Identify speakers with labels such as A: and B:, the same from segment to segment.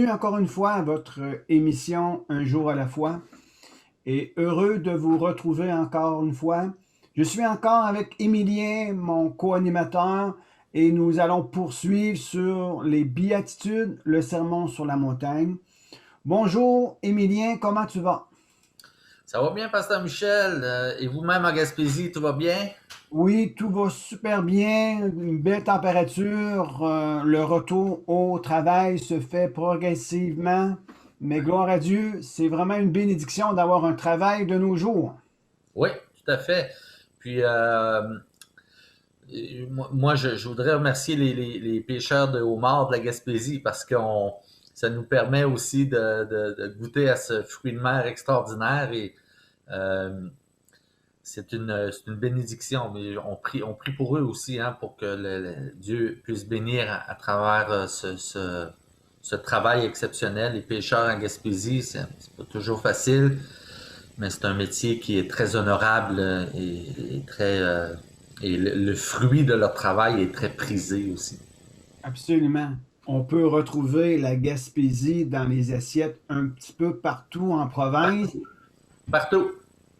A: Bienvenue encore une fois à votre émission Un jour à la fois et heureux de vous retrouver encore une fois. Je suis encore avec Émilien, mon co-animateur, et nous allons poursuivre sur les béatitudes, le sermon sur la montagne. Bonjour Émilien, comment tu vas?
B: Ça va bien, Pasteur Michel? Et vous-même en Gaspésie, tout va bien?
A: Oui, tout va super bien, une belle température, le retour au travail se fait progressivement, mais gloire à Dieu, c'est vraiment une bénédiction d'avoir un travail de nos jours.
B: Oui, tout à fait. Puis, moi, je voudrais remercier les pêcheurs de homards de la Gaspésie parce que ça nous permet aussi de goûter à ce fruit de mer extraordinaire et euh, c'est une bénédiction. Mais on prie pour eux aussi, hein, pour que Dieu puisse bénir à travers ce travail exceptionnel. Les pêcheurs en Gaspésie, c'est pas toujours facile. Mais c'est un métier qui est très honorable et très et le fruit de leur travail est très prisé aussi.
A: Absolument. On peut retrouver la Gaspésie dans les assiettes un petit peu partout en province.
B: Partout,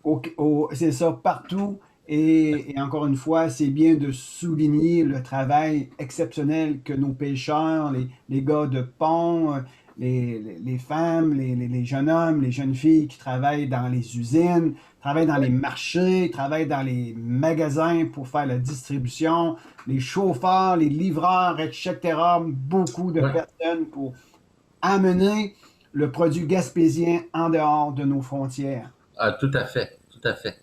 B: partout.
A: C'est ça, partout. Et encore une fois, c'est bien de souligner le travail exceptionnel que nos pêcheurs, les gars de pont, les femmes, les jeunes hommes, les jeunes filles qui travaillent dans les usines, travaillent dans les marchés, travaillent dans les magasins pour faire la distribution, les chauffeurs, les livreurs, etc. Beaucoup de
B: Oui,
A: personnes pour amener le produit gaspésien en dehors de nos frontières.
B: ah, tout à fait, tout à fait.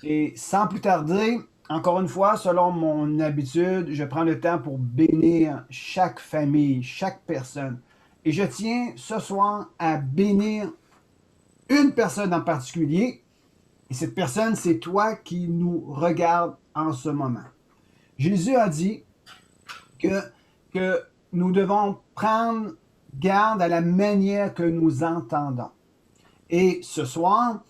A: Et sans plus tarder, encore une fois, selon mon habitude, je prends le temps pour bénir chaque famille, chaque personne. Et je tiens ce soir à bénir une personne en particulier. Et cette personne, c'est toi qui nous regardes en ce moment. Jésus a dit que, que nous devons prendre garde à la manière que nous entendons. Et ce soir,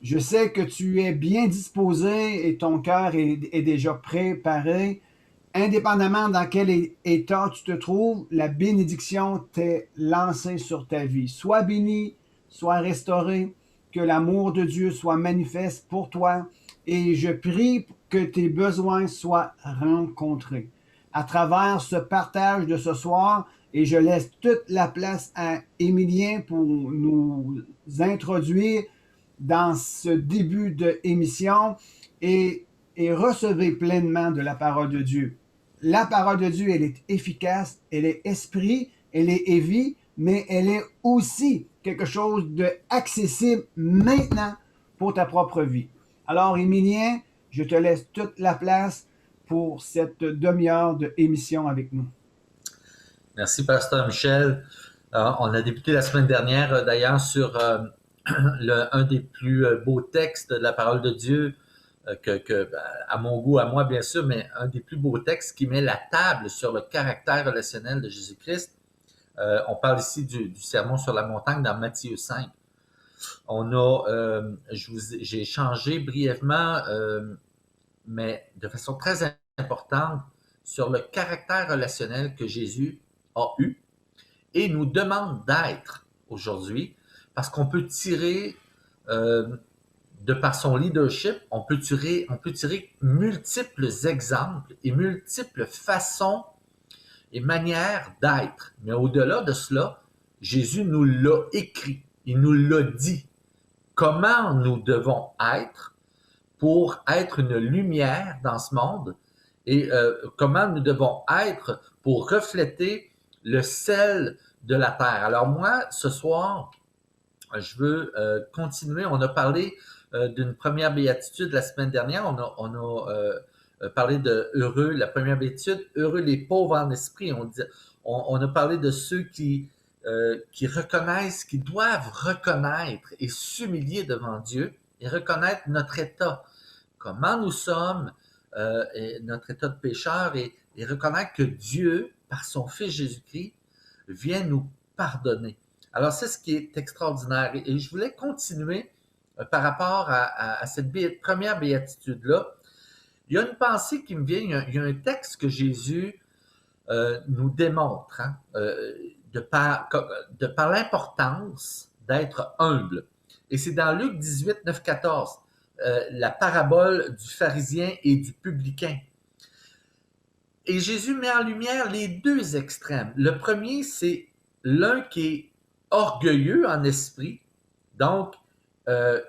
A: je sais que tu es bien disposé et ton cœur est déjà préparé. Indépendamment dans quel état tu te trouves, la bénédiction t'est lancée sur ta vie. Sois béni, sois restauré, que l'amour de Dieu soit manifeste pour toi et je prie que tes besoins soient rencontrés. À travers ce partage de ce soir, et je laisse toute la place à Émilien pour nous introduire dans ce début d'émission et recevez pleinement de la parole de Dieu. La parole de Dieu, elle est efficace, elle est esprit, elle est vie, mais elle est aussi quelque chose d'accessible maintenant pour ta propre vie. Alors, Émilien, je te laisse toute la place pour cette demi-heure d'émission avec nous.
B: Merci, Pasteur Michel. On a débuté la semaine dernière, d'ailleurs, sur un des plus beaux textes de la parole de Dieu, à mon goût, à moi, bien sûr, mais un des plus beaux textes qui met la table sur le caractère relationnel de Jésus-Christ. On parle ici du sermon sur la montagne dans Matthieu 5. J'ai échangé brièvement, mais de façon très importante, sur le caractère relationnel que Jésus a eu et nous demande d'être aujourd'hui, parce qu'on peut tirer, euh, de par son leadership, on peut tirer multiples exemples et multiples façons et manières d'être. Mais au-delà de cela, Jésus nous l'a écrit, il nous l'a dit. Comment nous devons être pour être une lumière dans ce monde et comment nous devons être pour refléter le sel de la terre. Alors moi, ce soir, je veux continuer. On a parlé d'une première béatitude la semaine dernière. On a parlé de heureux, la première béatitude, heureux les pauvres en esprit. On a parlé de ceux qui reconnaissent, qui doivent reconnaître et s'humilier devant Dieu et reconnaître notre état, comment nous sommes, et notre état de pécheur et reconnaître que Dieu, par son Fils Jésus-Christ, vient nous pardonner. Alors, c'est ce qui est extraordinaire. Et je voulais continuer par rapport à cette première béatitude-là. Il y a une pensée qui me vient, il y a un texte que Jésus nous démontre, hein, de par l'importance d'être humble. Et c'est dans Luc 18, 9, 14, la parabole du pharisien et du publicain. Et Jésus met en lumière les deux extrêmes. Le premier, c'est l'un qui est orgueilleux en esprit. Donc,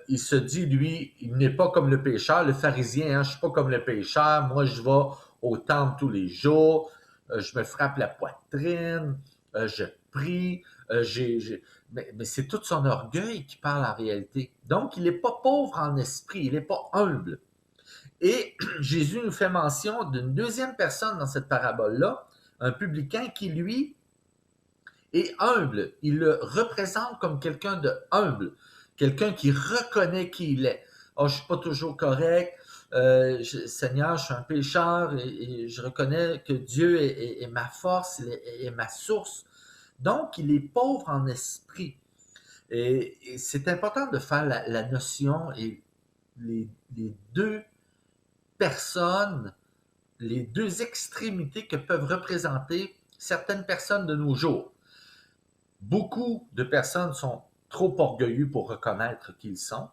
B: il se dit, lui, il n'est pas comme le pécheur, le pharisien, hein, je ne suis pas comme le pécheur, moi je vais au temple tous les jours, je me frappe la poitrine, je prie, mais c'est tout son orgueil qui parle en réalité. Donc, il n'est pas pauvre en esprit, il n'est pas humble. Et Jésus nous fait mention d'une deuxième personne dans cette parabole-là, un publicain qui, lui, est humble. Il le représente comme quelqu'un de humble, quelqu'un qui reconnaît qui il est. Oh, je ne suis pas toujours correct, Seigneur, je suis un pécheur et je reconnais que Dieu est ma force, est ma source. Donc, il est pauvre en esprit. Et c'est important de faire la notion et les deux personnes, les deux extrémités que peuvent représenter certaines personnes de nos jours. Beaucoup de personnes sont trop orgueilleux pour reconnaître qui ils sont,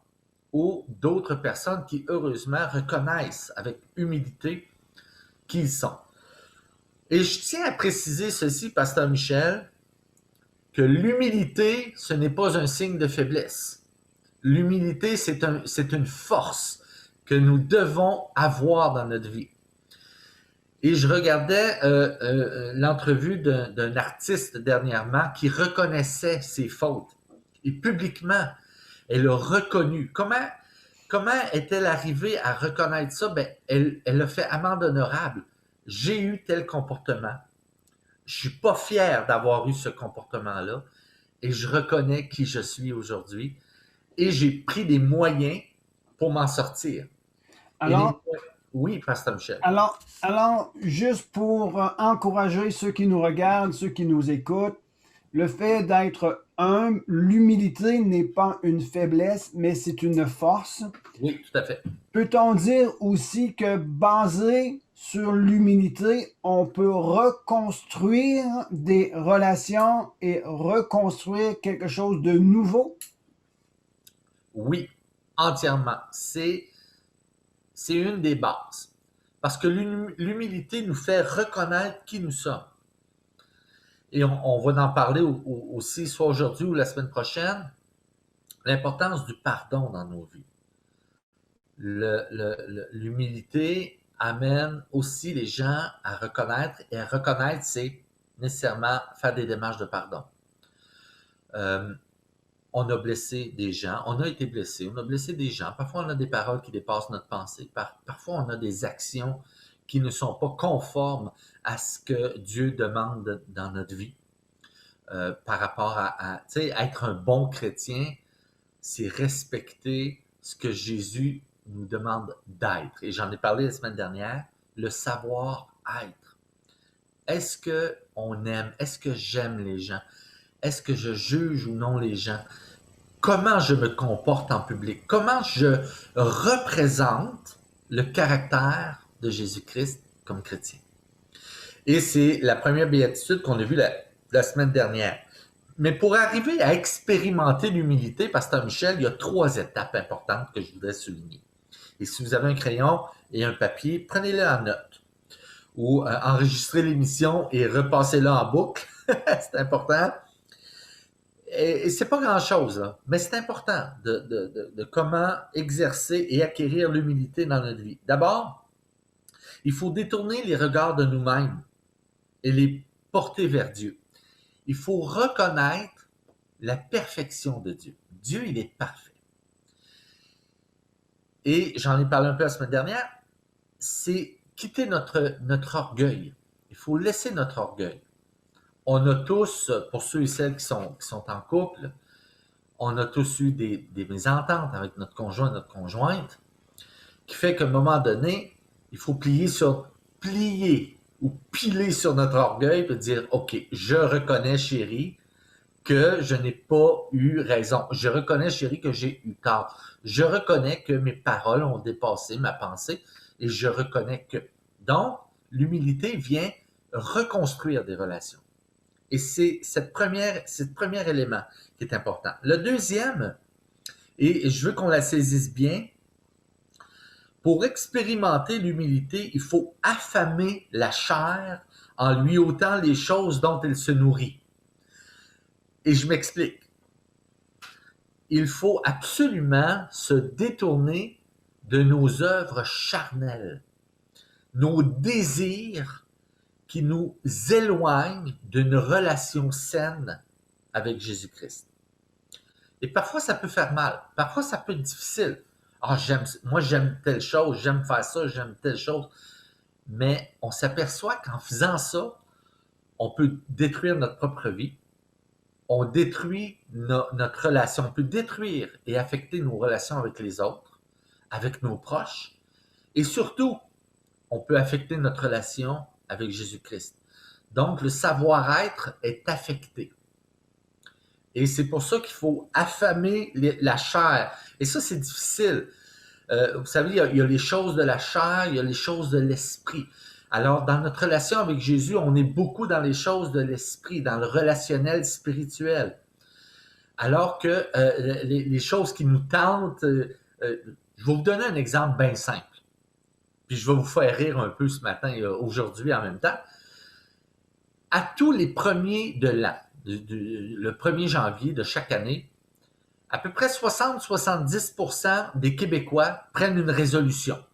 B: ou d'autres personnes qui, heureusement, reconnaissent avec humilité qui ils sont. Et je tiens à préciser ceci, Pasteur Michel, que l'humilité, ce n'est pas un signe de faiblesse. L'humilité, c'est une force que nous devons avoir dans notre vie. Et je regardais l'entrevue d'un artiste dernièrement qui reconnaissait ses fautes. Et publiquement, elle a reconnu. Comment est-elle arrivée à reconnaître ça? Ben, elle a fait amende honorable. J'ai eu tel comportement. Je suis pas fier d'avoir eu ce comportement-là. Et je reconnais qui je suis aujourd'hui. Et j'ai pris des moyens pour m'en sortir.
A: Alors,
B: oui, Pasteur Michel.
A: Alors, juste pour encourager ceux qui nous regardent, ceux qui nous écoutent, le fait d'être humble, l'humilité n'est pas une faiblesse, mais c'est une force.
B: Oui, tout à fait.
A: Peut-on dire aussi que basé sur l'humilité, on peut reconstruire des relations et reconstruire quelque chose de nouveau?
B: Oui, entièrement. C'est une des bases. Parce que l'humilité nous fait reconnaître qui nous sommes. Et on va en parler aussi, soit aujourd'hui ou la semaine prochaine, l'importance du pardon dans nos vies. L'humilité amène aussi les gens à reconnaître, et à reconnaître, c'est nécessairement faire des démarches de pardon. On a blessé des gens, on a été blessé, on a blessé des gens. Parfois, on a des paroles qui dépassent notre pensée. Parfois, on a des actions qui ne sont pas conformes à ce que Dieu demande dans notre vie. Par rapport à être un bon chrétien, c'est respecter ce que Jésus nous demande d'être. Et j'en ai parlé la semaine dernière, le savoir-être. Est-ce qu'on aime? Est-ce que j'aime les gens? Est-ce que je juge ou non les gens? Comment je me comporte en public? Comment je représente le caractère de Jésus-Christ comme chrétien? Et c'est la première béatitude qu'on a vue la semaine dernière. Mais pour arriver à expérimenter l'humilité, Pasteur Michel, il y a 3 étapes importantes que je voudrais souligner. Et si vous avez un crayon et un papier, prenez-le en note. Ou enregistrez l'émission et repassez-la en boucle. C'est important. Et c'est pas grand-chose, là, mais c'est important de comment exercer et acquérir l'humilité dans notre vie. D'abord, il faut détourner les regards de nous-mêmes et les porter vers Dieu. Il faut reconnaître la perfection de Dieu. Dieu, il est parfait. Et j'en ai parlé un peu la semaine dernière, c'est quitter notre orgueil. Il faut laisser notre orgueil. On a tous, pour ceux et celles qui sont en couple, on a tous eu des mésententes avec notre conjoint, notre conjointe, qui fait qu'à un moment donné, il faut plier ou piler sur notre orgueil et dire, OK, je reconnais, chérie, que je n'ai pas eu raison. Je reconnais, chérie, que j'ai eu tort. Je reconnais que mes paroles ont dépassé ma pensée et je reconnais que. Donc, l'humilité vient reconstruire des relations. Et c'est ce premier élément qui est important. Le deuxième, et je veux qu'on la saisisse bien, pour expérimenter l'humilité, il faut affamer la chair en lui ôtant les choses dont elle se nourrit. Et je m'explique. Il faut absolument se détourner de nos œuvres charnelles, nos désirs qui nous éloignent d'une relation saine avec Jésus-Christ. Et parfois, ça peut faire mal. Parfois, ça peut être difficile. Ah, moi, j'aime telle chose, j'aime faire ça, j'aime telle chose. Mais on s'aperçoit qu'en faisant ça, on peut détruire notre propre vie. On détruit notre relation. On peut détruire et affecter nos relations avec les autres, avec nos proches. Et surtout, on peut affecter notre relation avec Jésus-Christ. Donc, le savoir-être est affecté. Et c'est pour ça qu'il faut affamer la chair. Et ça, c'est difficile. Vous savez, il y a les choses de la chair, il y a les choses de l'esprit. Alors, dans notre relation avec Jésus, on est beaucoup dans les choses de l'esprit, dans le relationnel spirituel. Alors que les choses qui nous tentent, je vais vous donner un exemple bien simple. Puis je vais vous faire rire un peu ce matin, aujourd'hui en même temps. À tous les premiers de l'an, le 1er janvier de chaque année, à peu près 60-70% des Québécois prennent une résolution.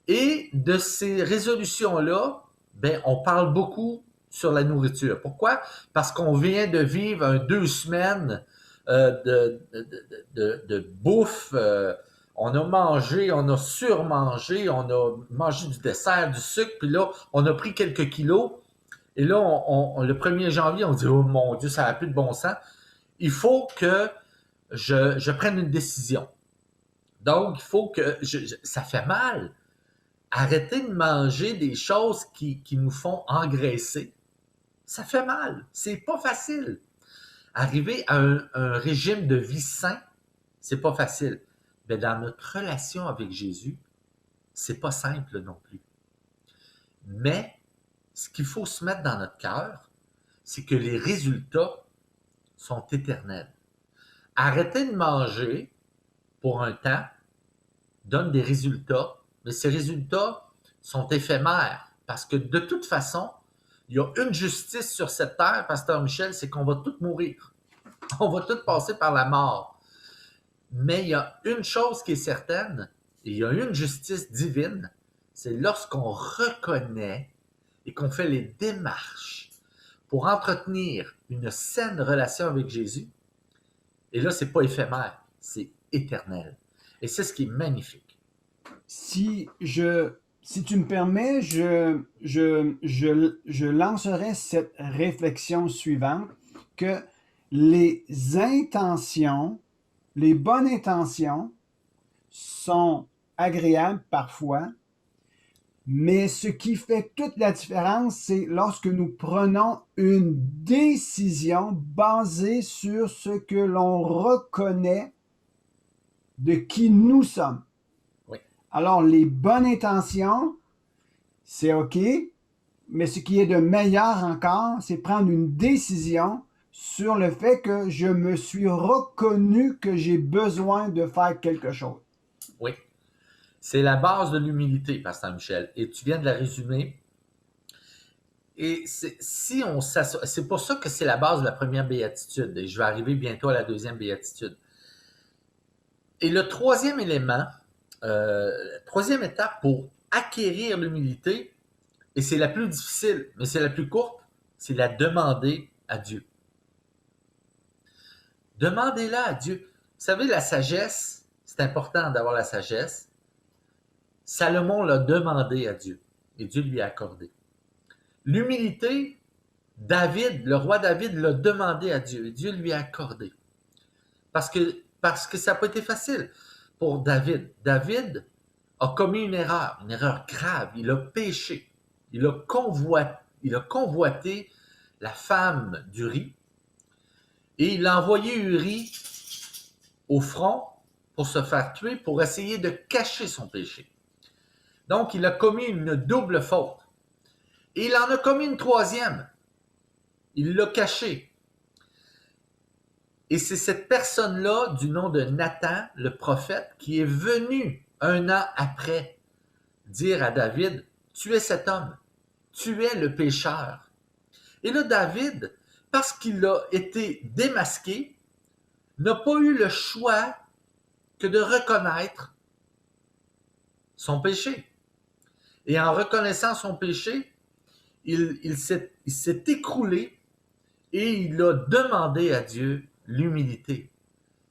B: Et de ces résolutions-là, ben, on parle beaucoup sur la nourriture. Pourquoi? Parce qu'on vient de vivre 2 semaines de bouffe. On a mangé, on a surmangé, on a mangé du dessert, du sucre, puis là, on a pris quelques kilos. Et là, le 1er janvier, on dit « Oh mon Dieu, ça n'a plus de bon sens. » Il faut que je prenne une décision. Donc, il faut que... ça fait mal. Arrêter de manger des choses qui nous font engraisser. Ça fait mal. C'est pas facile. Arriver à un régime de vie sain, c'est pas facile. Mais dans notre relation avec Jésus, c'est pas simple non plus. Mais ce qu'il faut se mettre dans notre cœur, c'est que les résultats sont éternels. Arrêter de manger pour un temps donne des résultats, mais ces résultats sont éphémères parce que de toute façon, il y a une justice sur cette terre, Pasteur Michel, c'est qu'on va tous mourir. On va tous passer par la mort. Mais il y a une chose qui est certaine, et il y a une justice divine, c'est lorsqu'on reconnaît et qu'on fait les démarches pour entretenir une saine relation avec Jésus. Et là, c'est pas éphémère, c'est éternel. Et c'est ce qui est magnifique.
A: Si tu me permets, je lancerai cette réflexion suivante, que les intentions, les bonnes intentions sont agréables parfois, mais ce qui fait toute la différence, c'est lorsque nous prenons une décision basée sur ce que l'on reconnaît de qui nous sommes.
B: Oui.
A: Alors, les bonnes intentions, c'est OK, mais ce qui est de meilleur encore, c'est prendre une décision sur le fait que je me suis reconnu que j'ai besoin de faire quelque chose.
B: Oui. C'est la base de l'humilité, Pasteur Michel. Et tu viens de la résumer. Et c'est pour ça que c'est la base de la première béatitude. Et je vais arriver bientôt à la deuxième béatitude. Et le troisième élément, la troisième étape pour acquérir l'humilité, et c'est la plus difficile, mais c'est la plus courte, c'est la demander à Dieu. Demandez-la à Dieu. Vous savez, la sagesse, c'est important d'avoir la sagesse. Salomon l'a demandé à Dieu, et Dieu lui a accordé. L'humilité, le roi David l'a demandé à Dieu, et Dieu lui a accordé. Parce que ça n'a pas été facile pour David. David a commis une erreur grave. Il a péché. Il a convoité la femme d'Uri et il a envoyé Uri au front pour se faire tuer, pour essayer de cacher son péché. Donc, il a commis une double faute. Et il en a commis une troisième. Il l'a caché. Et c'est cette personne-là, du nom de Nathan, le prophète, qui est venu 1 an après dire à David, tu es cet homme, tu es le pécheur. Et là, David, parce qu'il a été démasqué, n'a pas eu le choix que de reconnaître son péché. Et en reconnaissant son péché, il s'est écroulé et il a demandé à Dieu l'humilité.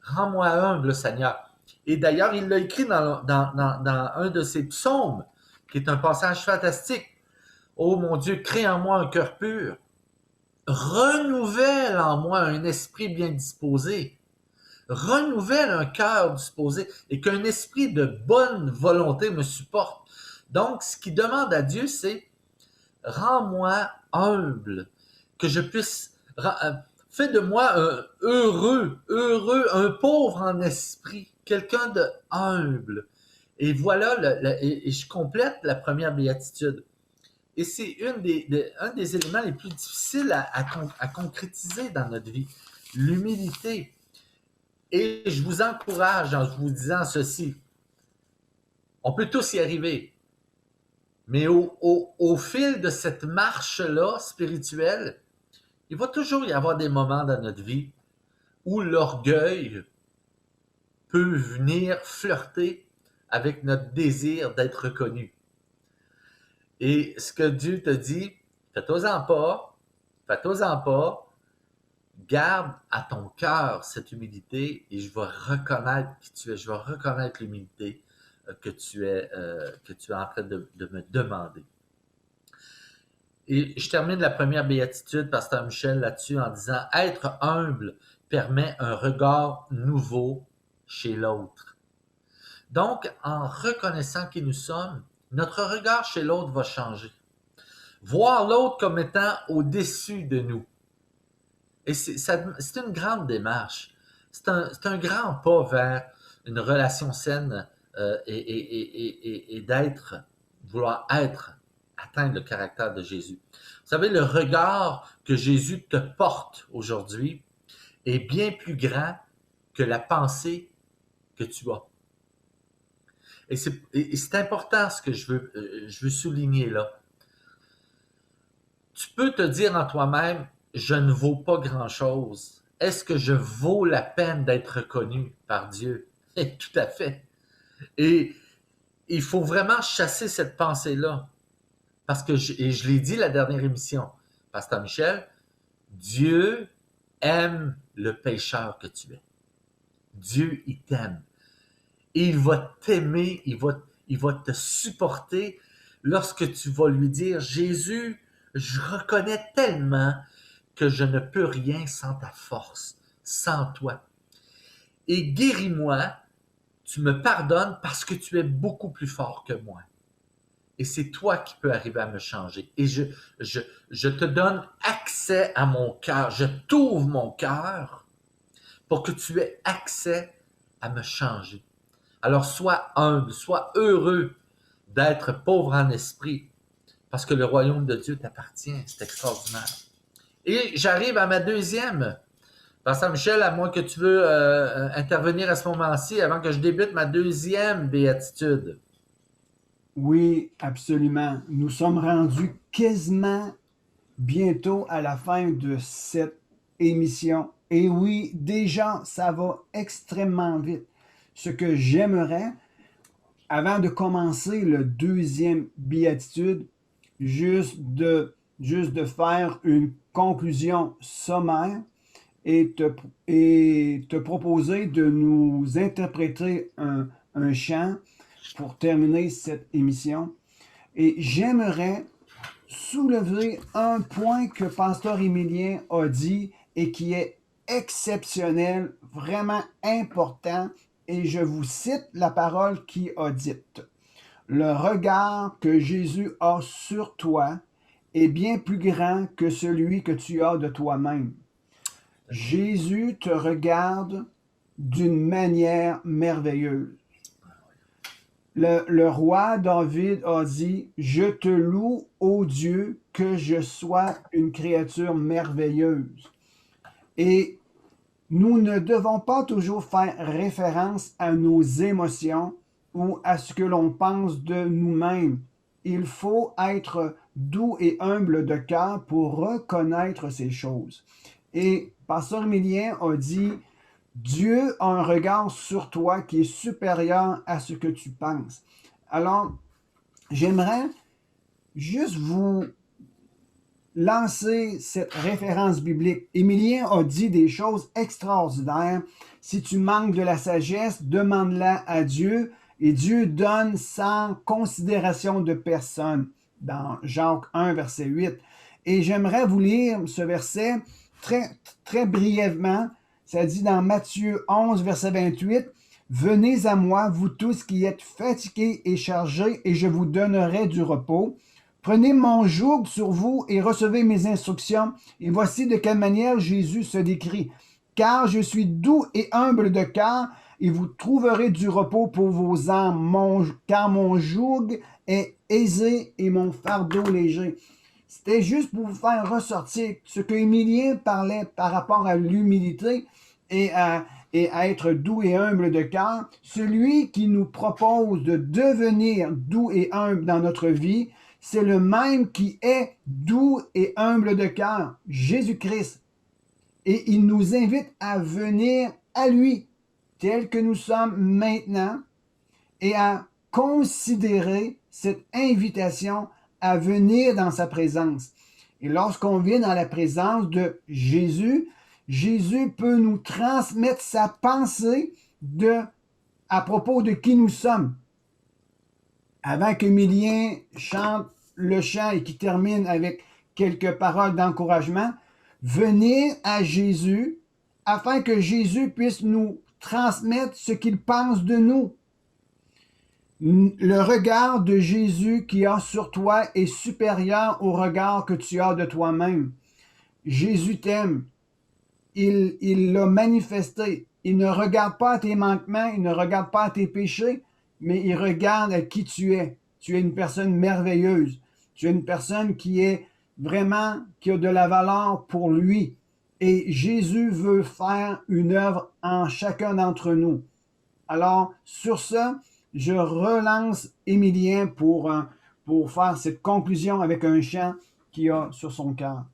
B: Rends-moi humble, Seigneur. Et d'ailleurs, il l'a écrit dans un de ses psaumes, qui est un passage fantastique. Oh mon Dieu, crée en moi un cœur pur. Renouvelle en moi un esprit bien disposé. Renouvelle un cœur disposé et qu'un esprit de bonne volonté me supporte. Donc, ce qu'il demande à Dieu, c'est rends-moi humble, que je puisse... Fais de moi un heureux, un pauvre en esprit, quelqu'un de humble. Et voilà, et je complète la première béatitude. Et c'est un des éléments les plus difficiles à concrétiser dans notre vie, l'humilité. Et je vous encourage en vous disant ceci, on peut tous y arriver, mais au fil de cette marche-là spirituelle, il va toujours y avoir des moments dans notre vie où l'orgueil peut venir flirter avec notre désir d'être reconnu. Et ce que Dieu te dit, fais-toi-en pas, garde à ton cœur cette humilité et je vais reconnaître qui tu es, je vais reconnaître l'humilité que tu es en train de me demander. Et je termine la première béatitude, Pasteur Michel, là-dessus en disant « Être humble permet un regard nouveau chez l'autre. » Donc, en reconnaissant qui nous sommes, notre regard chez l'autre va changer. Voir l'autre comme étant au-dessus de nous. Et c'est une grande démarche. C'est un grand pas vers une relation saine et vouloir atteindre le caractère de Jésus. Vous savez, le regard que Jésus te porte aujourd'hui est bien plus grand que la pensée que tu as. Et c'est important ce que je veux souligner là. Tu peux te dire en toi-même, je ne vaux pas grand-chose. Est-ce que je vaux la peine d'être reconnu par Dieu? Tout à fait. Et il faut vraiment chasser cette pensée-là. Parce que, et je l'ai dit la dernière émission, Pasteur Michel, Dieu aime le pécheur que tu es. Dieu, il t'aime. Et il va t'aimer, il va te supporter lorsque tu vas lui dire, Jésus, je reconnais tellement que je ne peux rien sans ta force, sans toi. Et guéris-moi, tu me pardonnes parce que tu es beaucoup plus fort que moi. Et c'est toi qui peux arriver à me changer. Et je te donne accès à mon cœur. Je t'ouvre mon cœur pour que tu aies accès à me changer. Alors sois humble, sois heureux d'être pauvre en esprit parce que le royaume de Dieu t'appartient. C'est extraordinaire. Et j'arrive à ma deuxième. Pasteur Michel, à moins que tu veux intervenir à ce moment-ci avant que je débute ma deuxième béatitude.
A: Oui, absolument. Nous sommes rendus quasiment bientôt à la fin de cette émission. Et oui, déjà, ça va extrêmement vite. Ce que j'aimerais, avant de commencer le deuxième béatitude, juste de faire une conclusion sommaire et te proposer de nous interpréter un chant pour terminer cette émission. Et j'aimerais soulever un point que Pasteur Émilien a dit et qui est exceptionnel, vraiment important, et je vous cite la parole qu'il a dite. Le regard que Jésus a sur toi est bien plus grand que celui que tu as de toi-même. Jésus te regarde d'une manière merveilleuse. Le roi David a dit, « Je te loue, ô Dieu, que je sois une créature merveilleuse. Et nous ne devons pas toujours faire référence à nos émotions ou à ce que l'on pense de nous-mêmes. Il faut être doux et humble de cœur pour reconnaître ces choses. Et Pasteur Emilien a dit, Dieu a un regard sur toi qui est supérieur à ce que tu penses. Alors, j'aimerais juste vous lancer cette référence biblique. Émilien a dit des choses extraordinaires. Si tu manques de la sagesse, demande-la à Dieu et Dieu donne sans considération de personne. Dans Jacques 1, verset 8. Et j'aimerais vous lire ce verset très brièvement. Ça dit dans Matthieu 11, verset 28, « Venez à moi, vous tous qui êtes fatigués et chargés, et je vous donnerai du repos. Prenez mon joug sur vous et recevez mes instructions. » Et voici de quelle manière Jésus se décrit. « Car je suis doux et humble de cœur, et vous trouverez du repos pour vos âmes, car mon joug est aisé et mon fardeau léger. » C'était juste pour vous faire ressortir ce que Émilien parlait par rapport à l'humilité et à être doux et humble de cœur. Celui qui nous propose de devenir doux et humble dans notre vie, c'est le même qui est doux et humble de cœur, Jésus-Christ. Et il nous invite à venir à lui, tel que nous sommes maintenant, et à considérer cette invitation à venir dans sa présence. Et lorsqu'on vient dans la présence de Jésus, Jésus peut nous transmettre sa pensée à propos de qui nous sommes. Avant qu'Emilien chante le chant et qui termine avec quelques paroles d'encouragement, venir à Jésus afin que Jésus puisse nous transmettre ce qu'il pense de nous. Le regard de Jésus qui a sur toi est supérieur au regard que tu as de toi-même. Jésus t'aime. Il l'a manifesté. Il ne regarde pas à tes manquements, il ne regarde pas à tes péchés, mais il regarde à qui tu es. Tu es une personne merveilleuse. Tu es une personne qui a de la valeur pour lui. Et Jésus veut faire une œuvre en chacun d'entre nous. Alors, sur ça, je relance Émilien pour faire cette conclusion avec un chant qu'il a sur son cœur.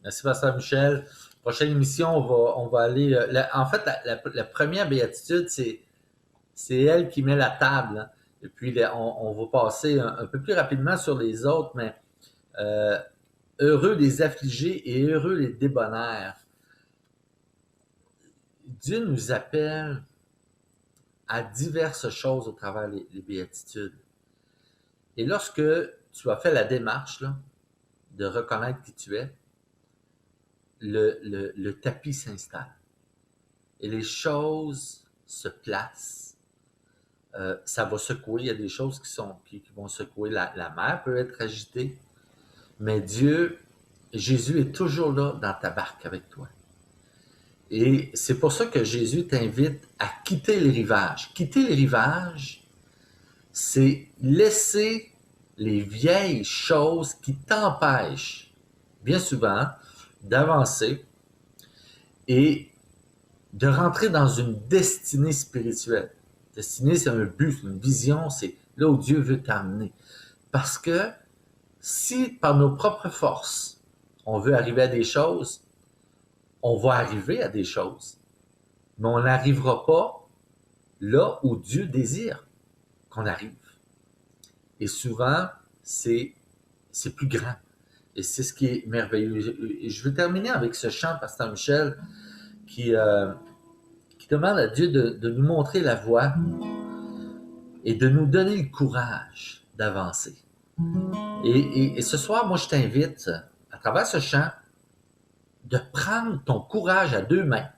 B: Merci, Pasteur Michel. Prochaine émission, on va aller... en fait, la première béatitude, c'est elle qui met la table. Hein. Et puis, on va passer un peu plus rapidement sur les autres, mais heureux les affligés et heureux les débonnaires. Dieu nous appelle à diverses choses au travers des béatitudes. Et lorsque tu as fait la démarche là, de reconnaître qui tu es, le tapis s'installe et les choses se placent. Ça va secouer, il y a des choses qui vont secouer. La mer peut être agitée, mais Jésus est toujours là dans ta barque avec toi. Et c'est pour ça que Jésus t'invite à quitter les rivages. Quitter les rivages, c'est laisser les vieilles choses qui t'empêchent, bien souvent, d'avancer et de rentrer dans une destinée spirituelle. Destinée, c'est un but, c'est une vision, c'est là où Dieu veut t'amener. Parce que si par nos propres forces, on veut arriver à des choses, on va arriver à des choses, mais on n'arrivera pas là où Dieu désire qu'on arrive. Et souvent, c'est plus grand. Et c'est ce qui est merveilleux. Et je veux terminer avec ce chant, Pasteur Michel, qui demande à Dieu de nous montrer la voie et de nous donner le courage d'avancer. Et ce soir, moi, je t'invite, à travers ce chant, de prendre ton courage à deux mains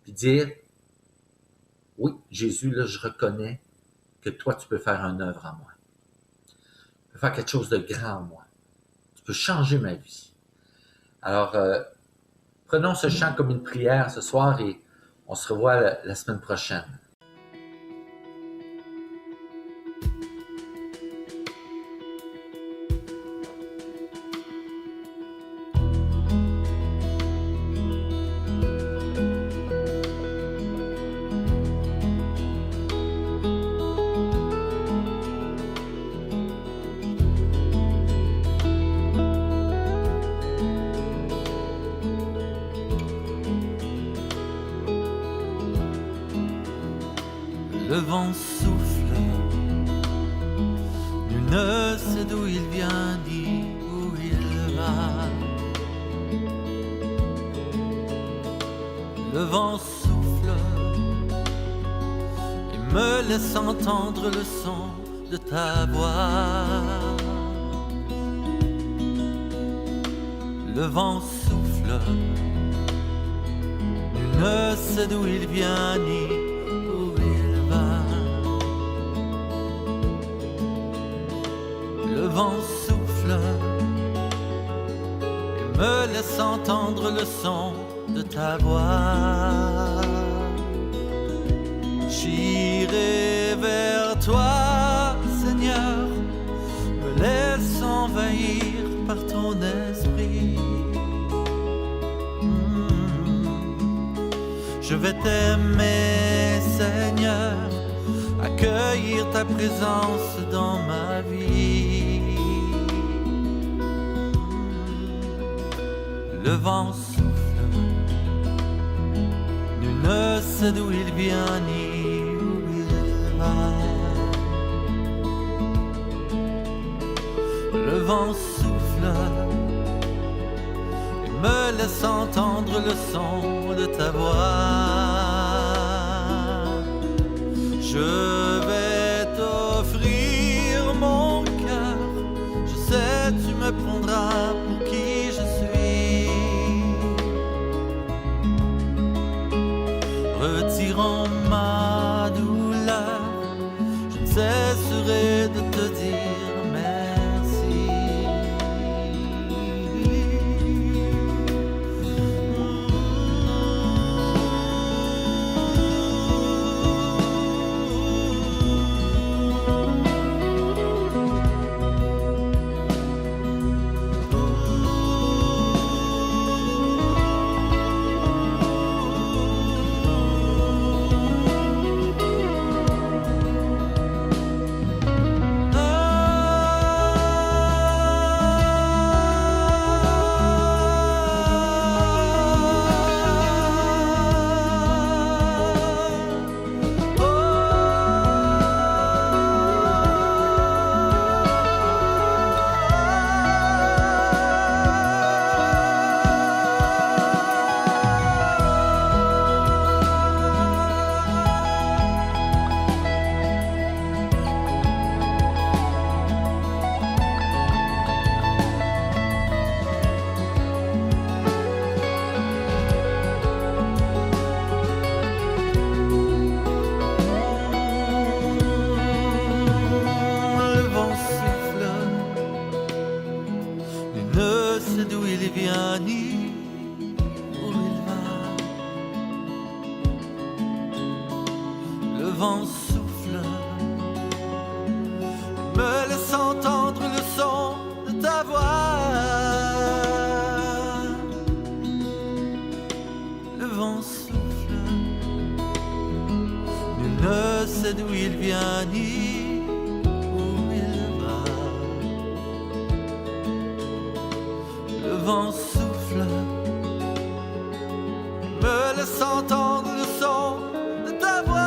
B: puis dire, oui, Jésus, là, je reconnais que toi, tu peux faire une œuvre en moi. Tu peux faire quelque chose de grand en moi. Tu peux changer ma vie. Alors, prenons ce chant comme une prière ce soir et on se revoit la semaine prochaine.
C: Le vent souffle, nul ne sait d'où il vient ni où il va. Le vent souffle et me laisse entendre le son de ta voix. Le vent souffle, nul ne sait d'où il vient ni où il va. Le vent souffle et me laisse entendre le son de ta voix. J'irai vers toi, Seigneur, me laisse envahir par ton esprit. Je vais t'aimer, Seigneur, accueillir ta présence dans ma vie. Le vent souffle, nul ne sait d'où il vient ni où il va. Le vent souffle et me laisse entendre le son de ta voix. Je vais t'offrir mon cœur, je sais tu me prendras pour qui je suis. Retirant ma douleur, je ne cesserai de te dire merci. vent souffle, me laisse entendre le son de ta voix. Le vent souffle, nul ne sait d'où il vient ni où il va. Le vent souffle, me laisse entendre le son de ta voix.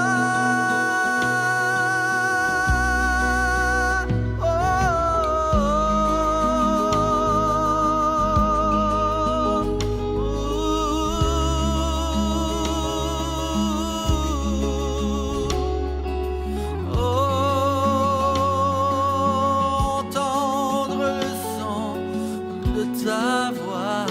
C: Entendre le son de ta voix.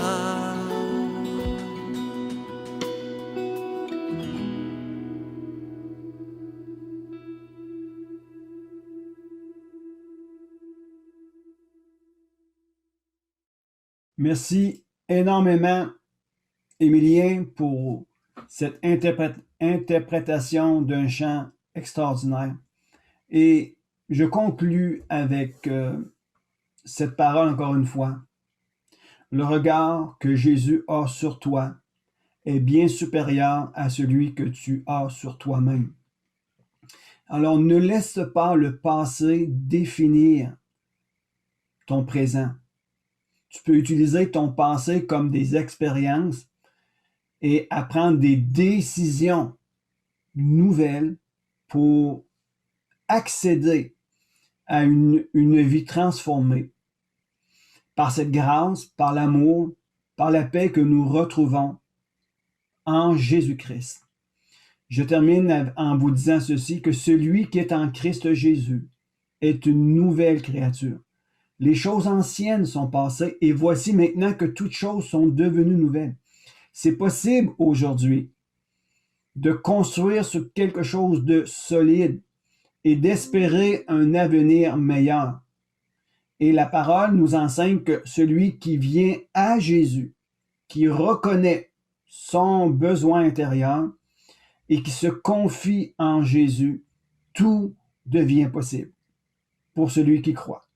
A: Merci énormément, Émilien, pour cette interprétation d'un chant extraordinaire. Et je conclus avec cette parole encore une fois. Le regard que Jésus a sur toi est bien supérieur à celui que tu as sur toi-même. Alors ne laisse pas le passé définir ton présent. Tu peux utiliser ton passé comme des expériences et à prendre des décisions nouvelles pour accéder à une vie transformée par cette grâce, par l'amour, par la paix que nous retrouvons en Jésus-Christ. Je termine en vous disant ceci, que celui qui est en Christ Jésus est une nouvelle créature. Les choses anciennes sont passées et voici maintenant que toutes choses sont devenues nouvelles. C'est possible aujourd'hui de construire sur quelque chose de solide et d'espérer un avenir meilleur. Et la parole nous enseigne que celui qui vient à Jésus, qui reconnaît son besoin intérieur et qui se confie en Jésus, tout devient possible pour celui qui croit.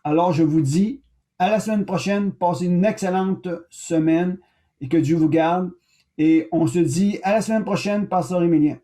A: Alors je vous dis à la semaine prochaine, passez une excellente semaine et que Dieu vous garde. Et on se dit à la semaine prochaine, Pasteur Émilien.